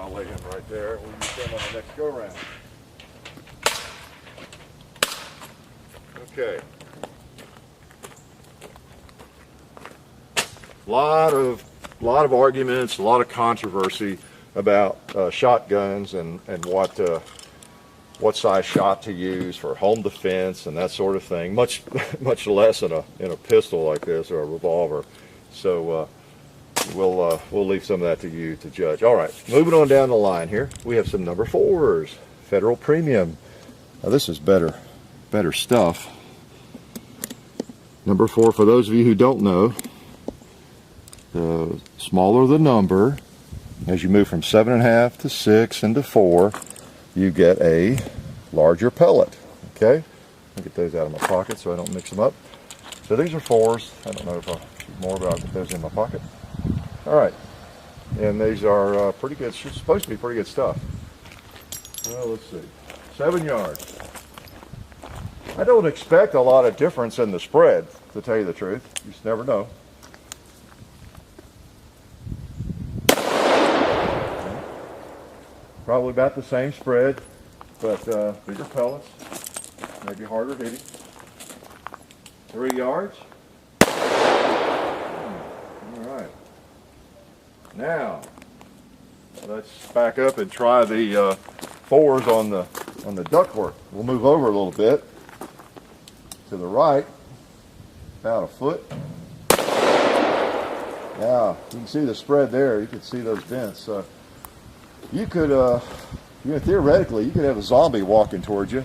I'll lay him right there. We'll use him on the next go round. Okay. A lot of arguments, a lot of controversy about shotguns and what size shot to use for home defense and that sort of thing. Much less in a pistol like this or a revolver. So we'll leave some of that to you to judge. All right, moving on down the line here, we have some number 4s, Federal Premium. Now this is better stuff. Number 4, for those of you who don't know, the smaller the number, as you move from 7.5 to 6 and to 4, you get a larger pellet. Okay, I'll get those out of my pocket so I don't mix them up. So these are 4s. I don't know if I'll shoot more, but I'll get those in my pocket. All right, and these are pretty good. It's supposed to be pretty good stuff. Well, let's see, 7 yards. I don't expect a lot of difference in the spread, to tell you the truth. You just never know. Probably about the same spread, but bigger pellets, maybe harder hitting. 3 yards. All right. Now, let's back up and try the 4s on the ductwork. We'll move over a little bit to the right, about a foot. Now, you can see the spread there. You can see those vents. You could, theoretically, you could have a zombie walking towards you,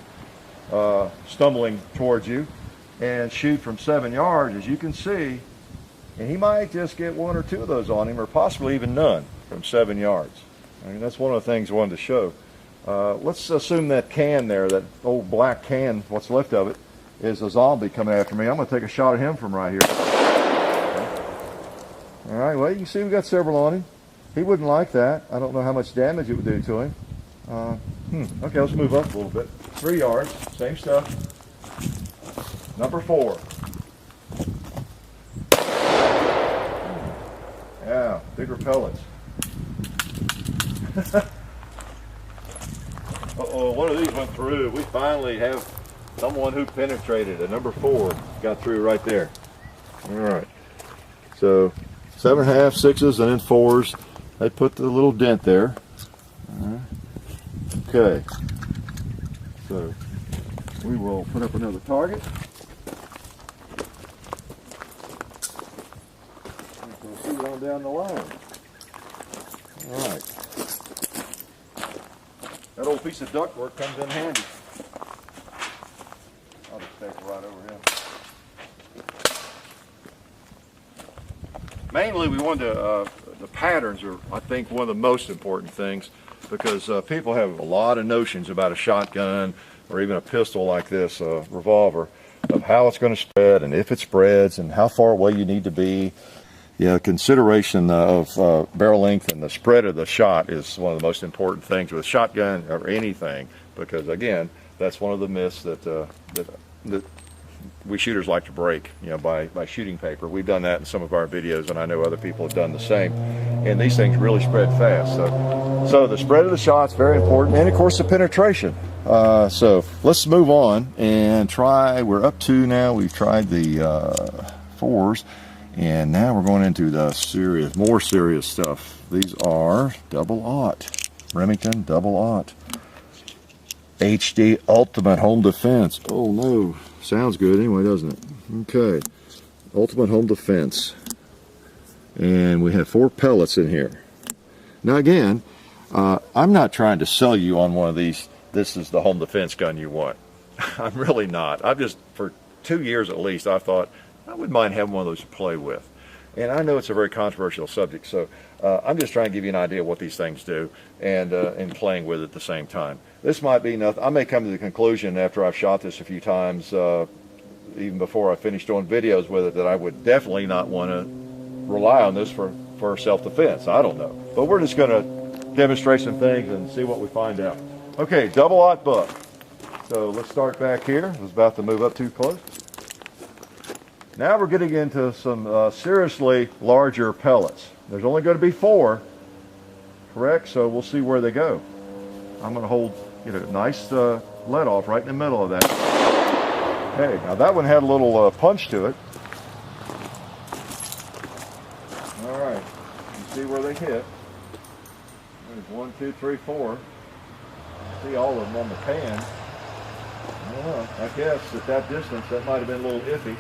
stumbling towards you, and shoot from 7 yards, as you can see, and he might just get 1 or 2 of those on him, or possibly even none from 7 yards. I mean, that's one of the things I wanted to show. Let's assume that can there, that old black can, what's left of it, is a zombie coming after me. I'm going to take a shot at him from right here. Okay. All right, well, you can see we've got several on him. He wouldn't like that. I don't know how much damage it would do to him. Okay, let's move up a little bit. 3 yards, same stuff. Number 4. Yeah, bigger pellets. Uh-oh, one of these went through. We finally have someone who penetrated. A number 4 got through right there. All right. So 7.5, 6s, and then 4s. They put the little dent there. Okay. So we will put up another target. We'll see it on down the line. All right. That old piece of ductwork comes in handy. I'll just take it right over him. Mainly, we wanted to, the patterns are, I think, one of the most important things, because people have a lot of notions about a shotgun or even a pistol like this, a revolver, of how it's going to spread and if it spreads and how far away you need to be. Yeah, consideration of barrel length and the spread of the shot is one of the most important things with shotgun or anything, because again, that's one of the myths that we shooters like to break, by shooting paper. We've done that in some of our videos, and I know other people have done the same. And these things really spread fast. So the spread of the shot's very important, and of course the penetration. So let's move on and try. We're up to now. We've tried the 4s, and now we're going into the more serious stuff. These are double-aught, Remington double-aught, HD Ultimate Home Defense. Oh no. Sounds good anyway, doesn't it? Okay, Ultimate Home Defense. And we have 4 pellets in here. Now again, I'm not trying to sell you on one of these, this is the home defense gun you want. I'm really not. I've just, for 2 years at least, I thought I wouldn't mind having one of those to play with. And I know it's a very controversial subject, so I'm just trying to give you an idea of what these things do and playing with it at the same time. This might be nothing. I may come to the conclusion after I've shot this a few times, even before I finish doing videos with it, that I would definitely not want to rely on this for self-defense. I don't know. But we're just going to demonstrate some things and see what we find out. Okay, double-aught buck. So let's start back here. I was about to move up too close. Now we're getting into some seriously larger pellets. There's only going to be 4 correct, so we'll see where they go. I'm going to hold, get a nice let off right in the middle of that. Okay, now that one had a little punch to it. All right, you see where they hit. There's 1, 2, 3, 4. See all of them on the pan. I don't know. I guess at that distance that might have been a little iffy.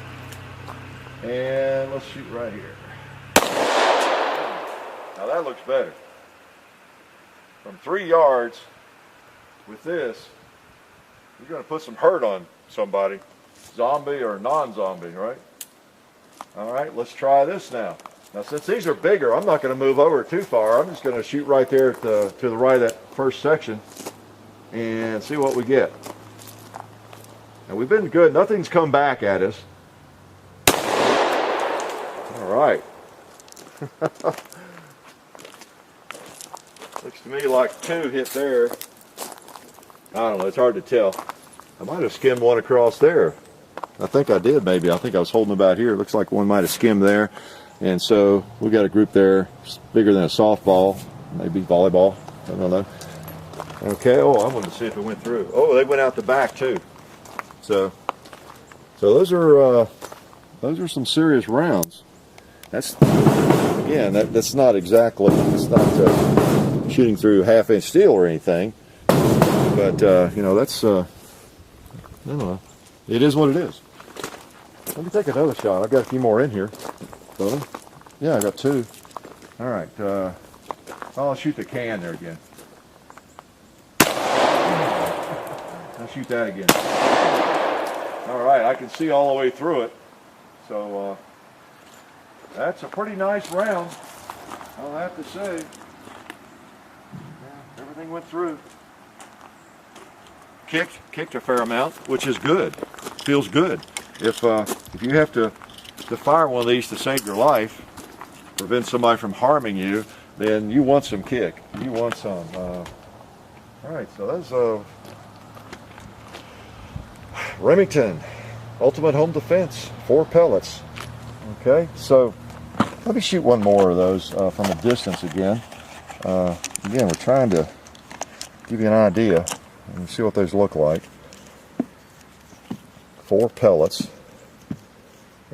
And let's shoot right here. Now that looks better. From 3 yards with this, you're going to put some hurt on somebody, zombie or non-zombie, right? All right, let's try this now. Now since these are bigger, I'm not going to move over too far. I'm just going to shoot right there at to the right of that first section and see what we get. Now we've been good. Nothing's come back at us. All right. Looks to me like 2 hit there. I don't know, it's hard to tell. I might have skimmed one across there. I think I did maybe. I think I was holding about here. It looks like one might have skimmed there. And so we got a group there, it's bigger than a softball, maybe volleyball, I don't know. Okay, oh, I wanted to see if it went through. Oh, they went out the back too. So those are some serious rounds. That's, again, that's not exactly, it's not shooting through half-inch steel or anything, but you know, that's I don't know, it is what it is. Let me take another shot. I've got a few more in here. So, yeah, I got 2. All right, I'll shoot the can there again. I'll shoot that again. All right, I can see all the way through it. So that's a pretty nice round, I'll have to say. Yeah, everything went through. Kicked a fair amount, which is good. Feels good. If you have to fire one of these to save your life, prevent somebody from harming you, then you want some kick. You want some. All right, so that's Remington Ultimate Home Defense, 4 pellets. Okay, so let me shoot one more of those from a distance again. Again, we're trying to give you an idea and see what those look like. 4 pellets,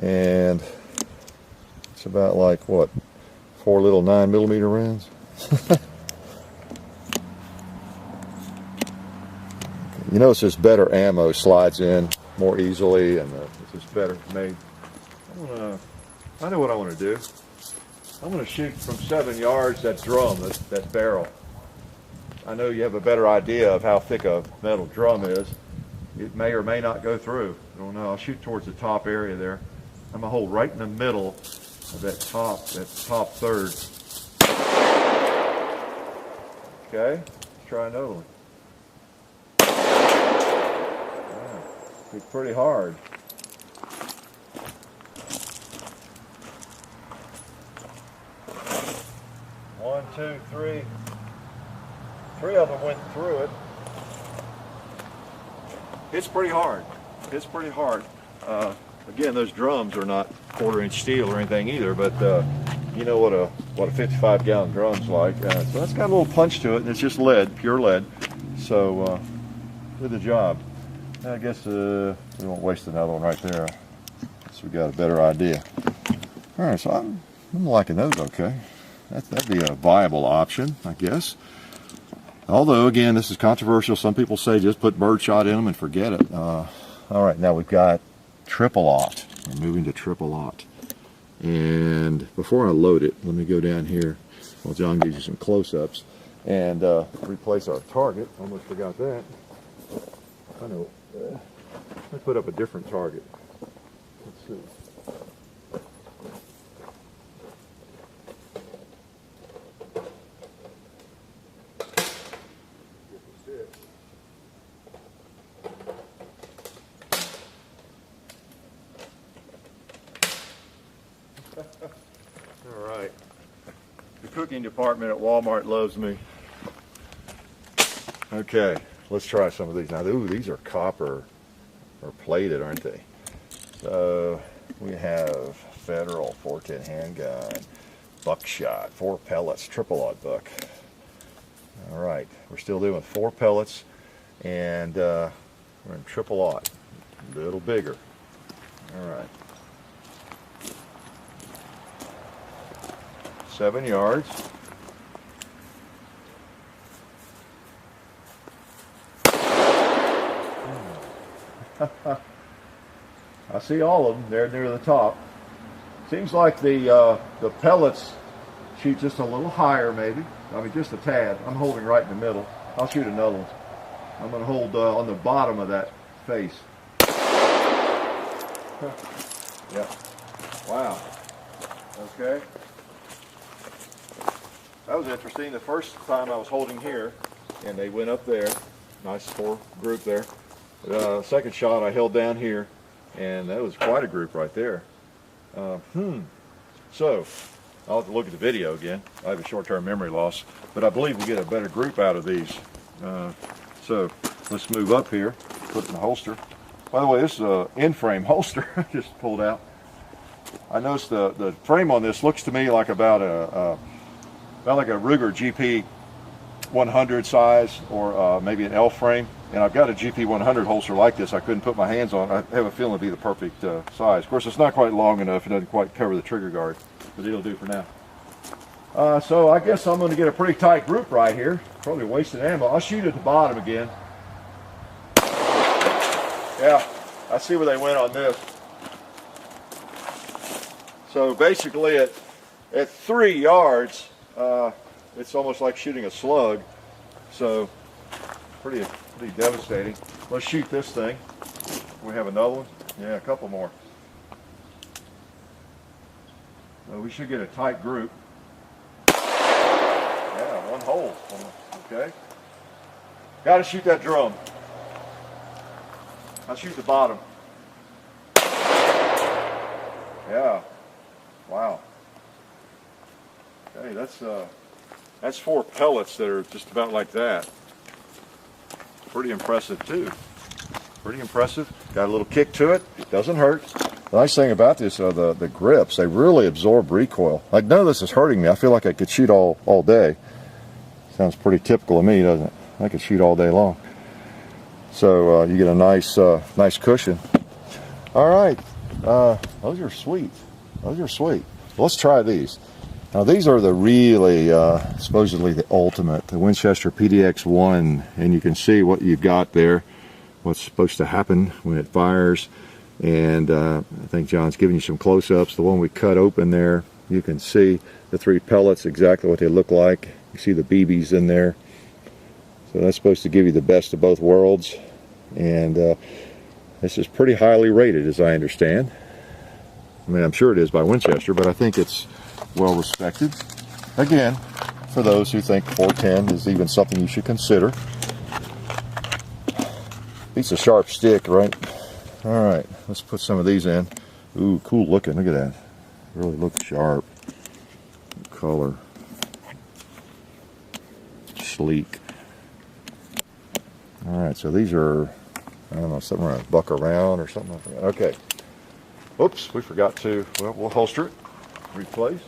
and it's about like what, 4 little 9mm rounds. You notice this better ammo slides in more easily, and it's just better made. I know what I want to do. I'm going to shoot from 7 yards that drum, that barrel. I know you have a better idea of how thick a metal drum is. It may or may not go through. I don't know. I'll shoot towards the top area there. I'm going to hold right in the middle of that top third. Okay, let's try another one. Yeah, hit pretty hard. One, two, three. 3 of them went through it. It's pretty hard. It's pretty hard. Again, those drums are not 1/4-inch steel or anything either, but you know what a 55-gallon drum's like. So that's got a little punch to it, and it's just lead, pure lead. So did the job. I guess we won't waste another one right there. So we got a better idea. All right, so I'm liking those. Okay, that'd be a viable option, I guess. Although, again, this is controversial. Some people say just put birdshot in them and forget it. All right, now we've got triple-aught. We're moving to triple-aught. And before I load it, let me go down here while John gives you some close-ups and replace our target. Almost forgot that. I know. Let's put up a different target. Let's see. All right. The cooking department at Walmart loves me. Okay, let's try some of these. Now, ooh, these are copper or plated, aren't they? So we have Federal 410 handgun, buckshot, 4 pellets, triple-aught buck. right, we're still doing 4 pellets, and we're in triple aught, a little bigger. All right. 7 yards. I see all of them. They're near the top. Seems like the pellets shoot just a little higher, maybe. I mean, just a tad. I'm holding right in the middle. I'll shoot another one. I'm going to hold on the bottom of that face. Yeah. Wow. Okay. That was interesting. The first time I was holding here, and they went up there. Nice 4 group there. Second shot I held down here, and that was quite a group right there. So, I'll have to look at the video again. I have a short-term memory loss, but I believe we get a better group out of these. So, let's move up here, put it in the holster. By the way, this is an in-frame holster I just pulled out. I noticed the frame on this looks to me like about like a Ruger GP 100 size, or maybe an L frame. And I've got a GP 100 holster like this I couldn't put my hands on. I have a feeling it'd be the perfect size. Of course, it's not quite long enough. It doesn't quite cover the trigger guard, but it'll do for now. So I guess I'm going to get a pretty tight group right here. Probably wasting ammo. I'll shoot at the bottom again. Yeah, I see where they went on this. So basically at 3 yards, it's almost like shooting a slug. So pretty devastating. Let's shoot this thing. We have another one? Yeah, a couple more. We should get a tight group. Yeah, 1 hole. Okay. Got to shoot that drum. I'll shoot the bottom. Yeah. Wow. Okay, that's 4 pellets that are just about like that. Pretty impressive too. Pretty impressive. Got a little kick to it. It doesn't hurt. The nice thing about this are the grips. They really absorb recoil. Like, none of this is hurting me. I feel like I could shoot all day. Sounds pretty typical of me, doesn't it? I could shoot all day long. So you get a nice cushion. All right. Those are sweet. Those are sweet. Let's try these. Now these are the really, supposedly the ultimate, the Winchester PDX-1, and you can see what you've got there, what's supposed to happen when it fires, and I think John's giving you some close-ups. The one we cut open there, you can see the 3 pellets, exactly what they look like. You see the BBs in there. So that's supposed to give you the best of both worlds, and this is pretty highly rated, as I understand. I mean, I'm sure it is by Winchester, but I think it's well respected. Again, for those who think 410 is even something you should consider. Beats a sharp stick, right? All right, let's put some of these in. Ooh, cool looking. Look at that. Really looks sharp. Color. Sleek. All right, so these are, I don't know, something around buck around or something like that. Okay. Oops, we forgot to, well, we'll holster it. Replace.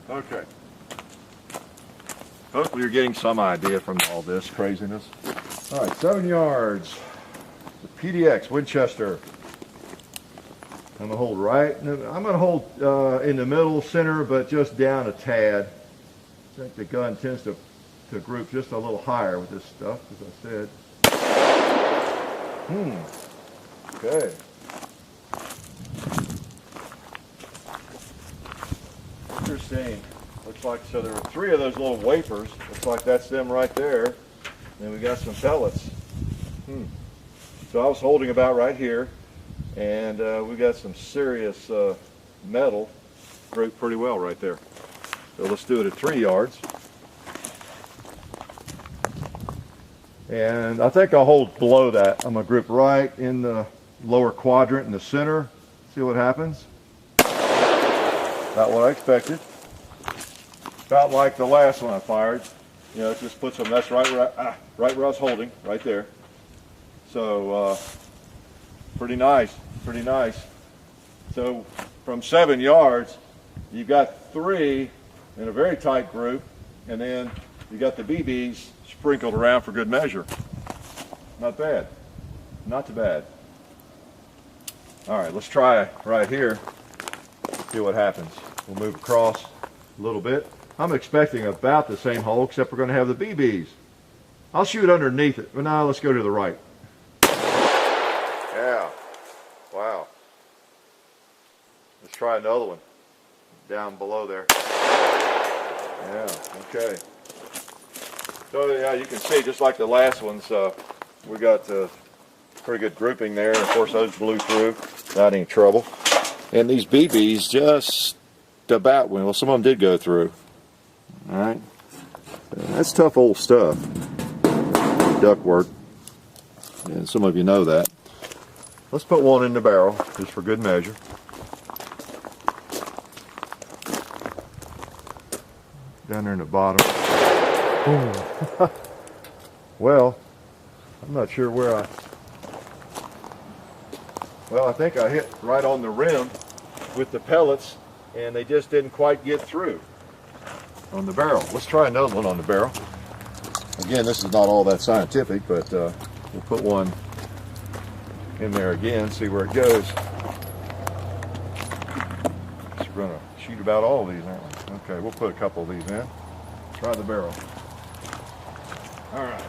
Okay. Hopefully you're getting some idea from all this craziness. All right, 7 yards. The PDX Winchester. I'm going to hold right. I'm going to hold in the middle, center, but just down a tad. I think the gun tends to group just a little higher with this stuff, as I said. Okay. Interesting. Looks like, so there are 3 of those little wafers. Looks like that's them right there. Then we got some pellets. So I was holding about right here, and we got some serious metal grouped pretty well right there. So let's do it at 3 yards. And I think I'll hold below that. I'm going to grip right in the lower quadrant in the center. See what happens. Not what I expected. About like the last one I fired. You know, it just puts them, that's right where right where I was holding, right there. So pretty nice, pretty nice. So from 7 yards, you've got 3 in a very tight group, and then you got the BBs sprinkled around for good measure. Not bad, not too bad. All right, let's try right here, see what happens. We'll move across a little bit. I'm expecting about the same hole, except we're going to have the BBs. I'll shoot underneath it, but now let's go to the right. Yeah, wow. Let's try another one down below there. Yeah, okay. So yeah, you can see just like the last ones, we got pretty good grouping there. Of course, those blew through without any trouble. And these BBs just about went. Well, some of them did go through. All right, that's tough old stuff. Ductwork, and some of you know that. Let's put one in the barrel just for good measure. Down there in the bottom. Well, I'm not sure where I think I hit right on the rim with the pellets, and they just didn't quite get through on the barrel. Let's try another one on the barrel. Again, this is not all that scientific, but we'll put one in there again, see where it goes. So we're going to shoot about all of these, aren't we? Okay, we'll put a couple of these in. Try the barrel. All right.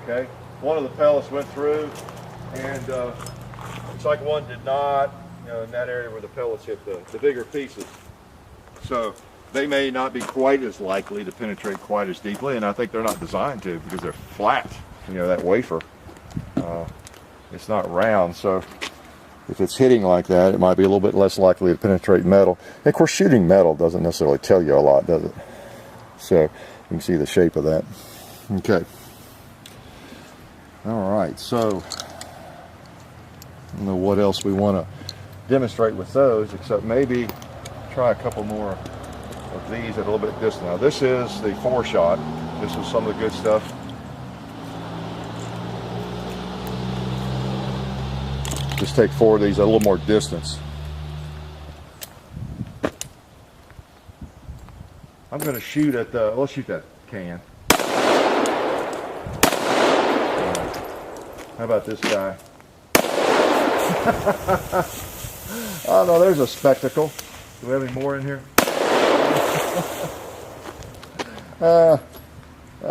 Okay, one of the pellets went through, and looks like one did not, you know, in that area where the pellets hit the bigger pieces. So they may not be quite as likely to penetrate quite as deeply, and I think they're not designed to because they're flat. You know, that wafer, it's not round, so if it's hitting like that, it might be a little bit less likely to penetrate metal. And of course, shooting metal doesn't necessarily tell you a lot, does it? So you can see the shape of that. Okay. All right, so I don't know what else we want to demonstrate with those, except maybe try a couple more of these at a little bit distance. Now this is the 4-shot. This is some of the good stuff. Just take 4 of these at a little more distance. I'm going to shoot at the, let's shoot that can. How about this guy? Oh no, there's a spectacle. Do we have any more in here?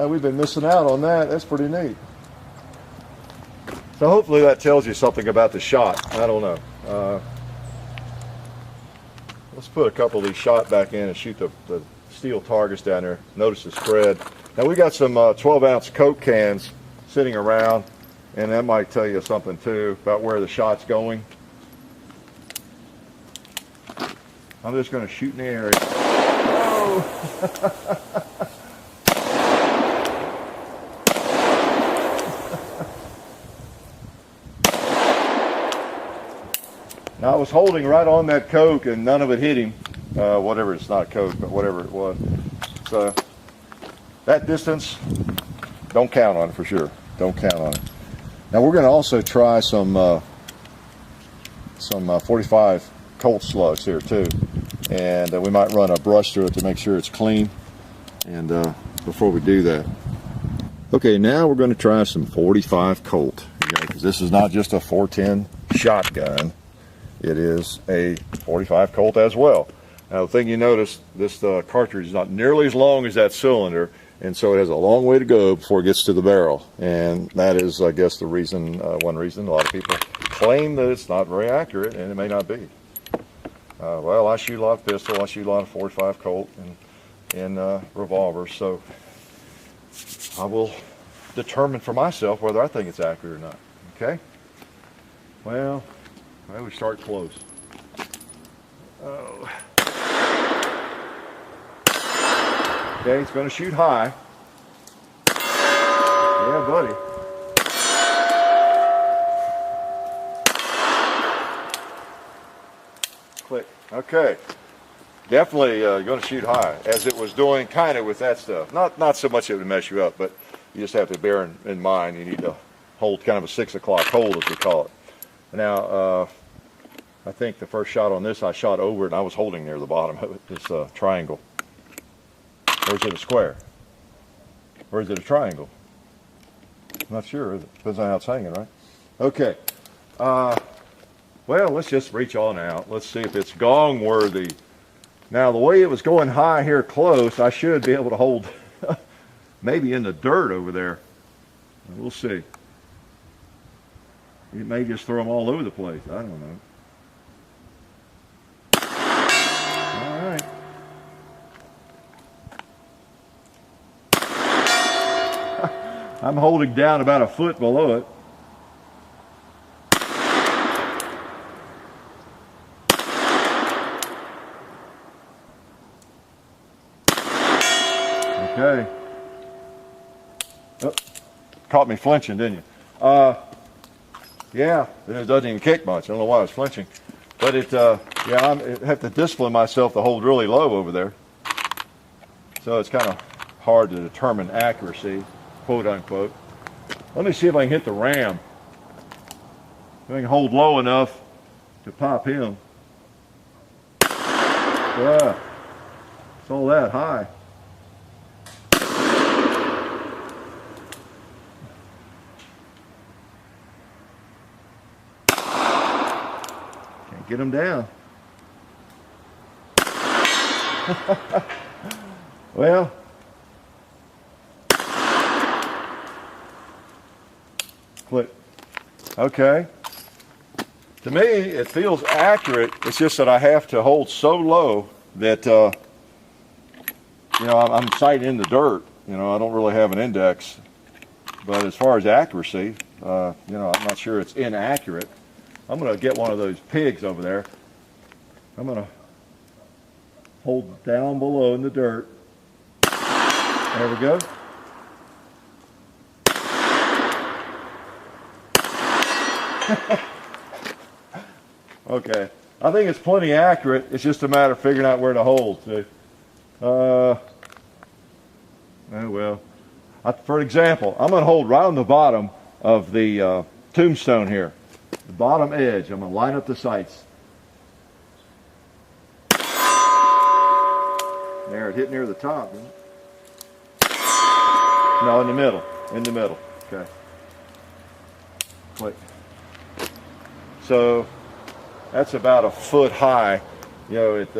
We've been missing out on that. That's pretty neat. So hopefully that tells you something about the shot. I don't know. Let's put a couple of these shot back in and shoot the steel targets down there. Notice the spread. Now we got some 12-ounce Coke cans sitting around, and that might tell you something too about where the shot's going. I'm just going to shoot in the area. Oh. Now I was holding right on that Coke and none of it hit him. Whatever, it's not Coke, but whatever it was. So that distance, don't count on it for sure. Don't count on it. Now we're going to also try some 45 Colt slugs here too, and we might run a brush through it to make sure it's clean. And before we do that, okay, now we're going to try some 45 Colt. Okay, because this is not just a 410 shotgun. It is a 45 Colt as well. Now the thing you notice, this cartridge is not nearly as long as that cylinder, and so it has a long way to go before it gets to the barrel. And that is, I guess, the reason, one reason a lot of people claim that it's not very accurate, and it may not be. Well, I shoot a lot of pistol, I shoot a lot of 45 Colt and revolvers, so I will determine for myself whether I think it's accurate or not. Okay? Well, we start close. Oh. Okay, it's going to shoot high. Yeah, buddy. Click. Okay. definitely going to shoot high, as it was doing kind of with that stuff. Not so much it would mess you up, but you just have to bear in mind you need to hold kind of a 6 o'clock hold, as we call it. Now, I think the first shot on this, I shot over it and I was holding near the bottom of it, this triangle. Or is it a square? Or is it a triangle? I'm not sure, is it? Depends on how it's hanging, right? Okay. Well, let's just reach on out. Let's see if it's gong worthy. Now, the way it was going high here close, I should be able to hold maybe in the dirt over there. We'll see. It may just throw them all over the place. I don't know. All right. I'm holding down about a foot below it. Okay. Oh, caught me flinching, didn't you? Yeah, it doesn't even kick much. I don't know why I was flinching. But I have to discipline myself to hold really low over there. So it's kind of hard to determine accuracy, quote unquote. Let me see if I can hit the ram. If I can hold low enough to pop him. Yeah, it's all that high. Get him down. Well, click. Okay. To me, it feels accurate. It's just that I have to hold so low that, I'm sighting in the dirt. I don't really have an index. But as far as accuracy, I'm not sure it's inaccurate. I'm going to get one of those pigs over there. I'm going to hold down below in the dirt. There we go. Okay. I think it's plenty accurate. It's just a matter of figuring out where to hold. See? Oh well. For example, I'm going to hold right on the bottom of the tombstone here. The bottom edge. I'm going to line up the sights. There, it hit near the top, didn't it? No, in the middle. In the middle. Okay. Click. So that's about a foot high, at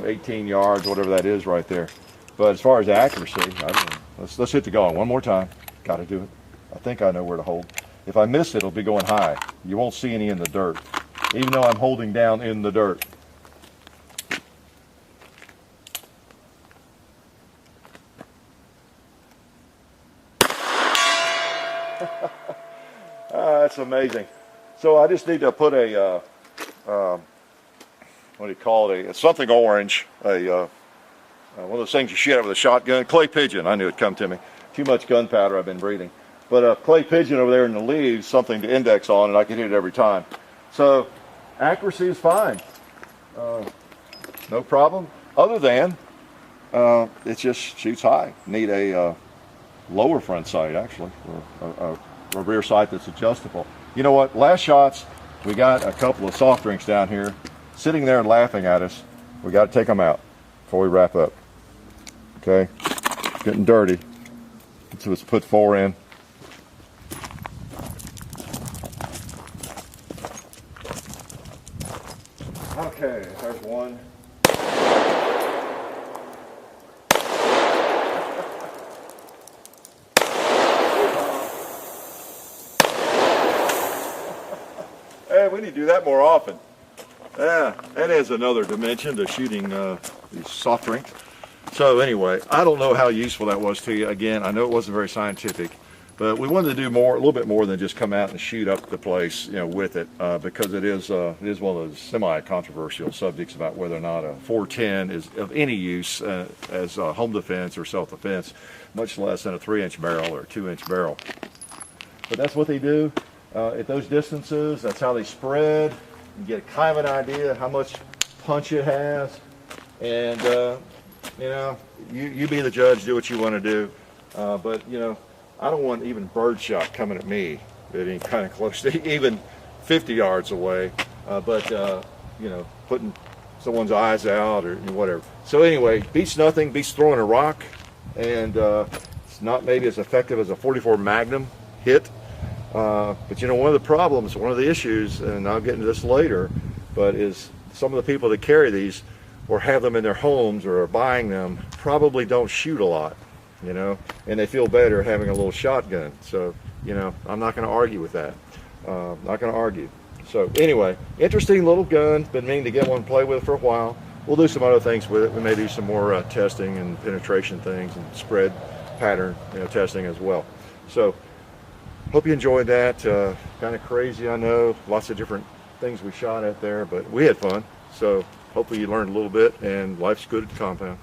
18 yards, whatever that is right there. But as far as accuracy, I don't know. Let's hit the gong one more time. Got to do it. I think I know where to hold. If I miss it, it'll be going high. You won't see any in the dirt, even though I'm holding down in the dirt. That's amazing. So I just need to put a, what do you call it, something orange, one of those things you shoot out with a shotgun, clay pigeon. I knew it'd come to me. Too much gunpowder I've been breathing. But a clay pigeon over there in the leaves, something to index on, and I can hit it every time. So accuracy is fine. No problem. Other than it just shoots high. Need a lower front sight, actually, or a rear sight that's adjustable. You know what? Last shots, we got a couple of soft drinks down here sitting there and laughing at us. We got to take them out before we wrap up. Okay? Getting dirty. So let's put 4 in. Okay, there's one. Hey, we need to do that more often. Yeah, that is another dimension to shooting these soft drinks. So anyway, I don't know how useful that was to you. Again, I know it wasn't very scientific, but we wanted to do more, a little bit more than just come out and shoot up the place, with it, because it is one of those semi-controversial subjects about whether or not a 410 is of any use as home defense or self-defense, much less than a 3-inch barrel or a 2-inch barrel. But that's what they do at those distances. That's how they spread. You get kind of an idea how much punch it has. And you know, you be the judge, do what you want to do. But you know, I don't want even bird shot coming at me at any kind of close to even 50 yards away. But you know, putting someone's eyes out or whatever. So anyway, beats nothing, beats throwing a rock, and it's not maybe as effective as a 44 Magnum hit. But you know, one of the problems, one of the issues, and I'll get into this later, but is some of the people that carry these or have them in their homes or are buying them probably don't shoot a lot, you know, and they feel better having a little shotgun. So, you know, I'm not going to argue with that. Not going to argue. So anyway, interesting little gun. Been meaning to get one and play with for a while. We'll do some other things with it. We may do some more testing and penetration things and spread pattern, you know, testing as well. So hope you enjoyed that. Kind of crazy, I know. Lots of different things we shot at there, but we had fun. So hopefully you learned a little bit, and life's good at the compound.